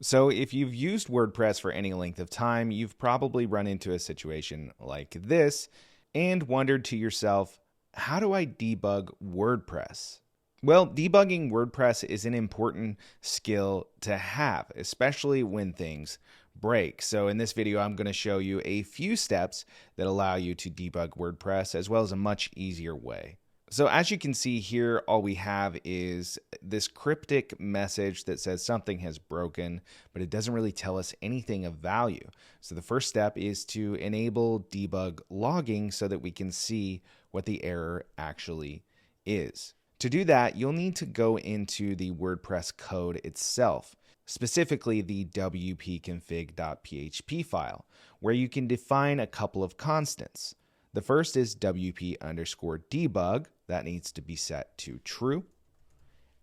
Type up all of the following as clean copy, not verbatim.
So if you've used WordPress for any length of time, you've probably run into a situation like this and wondered to yourself, how do I debug WordPress? Well, debugging WordPress is an important skill to have, especially when things break. So in this video, I'm going to show you a few steps that allow you to debug WordPress, as well as a much easier way. So as you can see here, all we have is this cryptic message that says something has broken, but it doesn't really tell us anything of value. So the first step is to enable debug logging so that we can see what the error actually is. To do that, you'll need to go into the WordPress code itself, specifically the wp-config.php file, where you can define a couple of constants. The first is wp_debug, that needs to be set to true.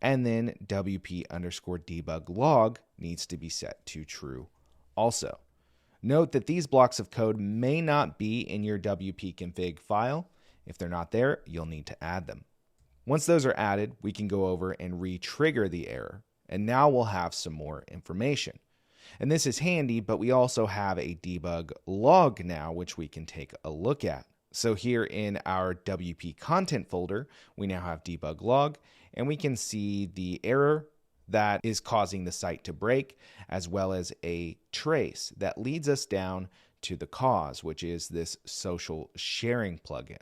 And then wp_debug log needs to be set to true also. Note that these blocks of code may not be in your wp-config file. If they're not there, you'll need to add them. Once those are added, we can go over and re-trigger the error. And now we'll have some more information. And this is handy, but we also have a debug log now, which we can take a look at. So here in our WP content folder, we now have debug log, and we can see the error that is causing the site to break, as well as a trace that leads us down to the cause, which is this social sharing plugin.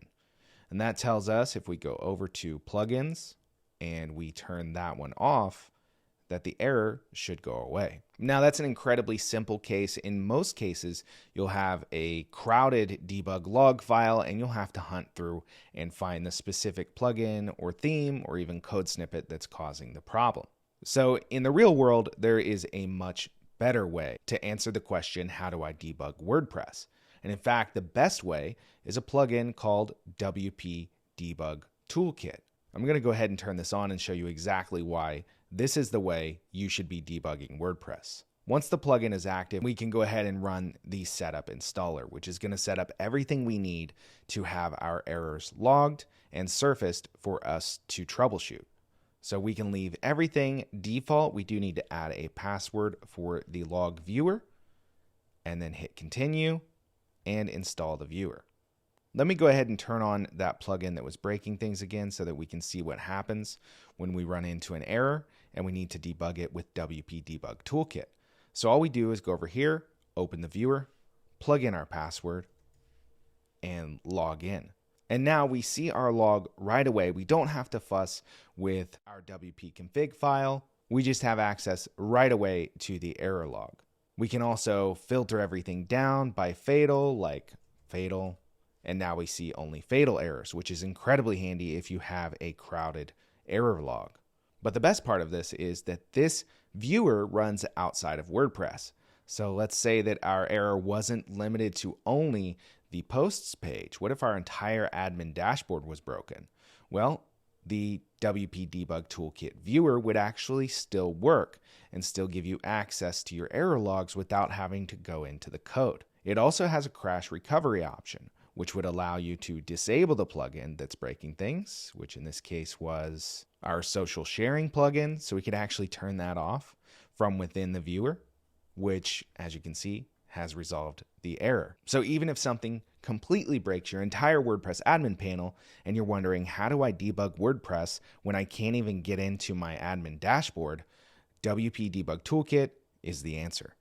And that tells us, if we go over to plugins and we turn that one off, that the error should go away. Now, that's an incredibly simple case. In most cases, you'll have a crowded debug log file, and you'll have to hunt through and find the specific plugin or theme or even code snippet that's causing the problem. So in the real world, there is a much better way to answer the question, how do I debug WordPress? And in fact, the best way is a plugin called WP Debug Toolkit. I'm going to go ahead and turn this on and show you exactly why this is the way you should be debugging WordPress. Once the plugin is active, we can go ahead and run the setup installer, which is going to set up everything we need to have our errors logged and surfaced for us to troubleshoot. So we can leave everything default. We do need to add a password for the log viewer, and then hit continue and install the viewer. Let me go ahead and turn on that plugin that was breaking things again so that we can see what happens when we run into an error and we need to debug it with WP Debug Toolkit. So all we do is go over here, open the viewer, plug in our password, and log in. And now we see our log right away. We don't have to fuss with our WP config file. We just have access right away to the error log. We can also filter everything down by fatal, like fatal. And now we see only fatal errors, which is incredibly handy if you have a crowded error log. But the best part of this is that this viewer runs outside of WordPress. So let's say that our error wasn't limited to only the posts page. What if our entire admin dashboard was broken? Well, the WP Debug Toolkit viewer would actually still work and still give you access to your error logs without having to go into the code. It also has a crash recovery option, which would allow you to disable the plugin that's breaking things, which in this case was our social sharing plugin. So we could actually turn that off from within the viewer, which, as you can see, has resolved the error. So even if something completely breaks your entire WordPress admin panel and you're wondering, how do I debug WordPress when I can't even get into my admin dashboard? WP Debug Toolkit is the answer.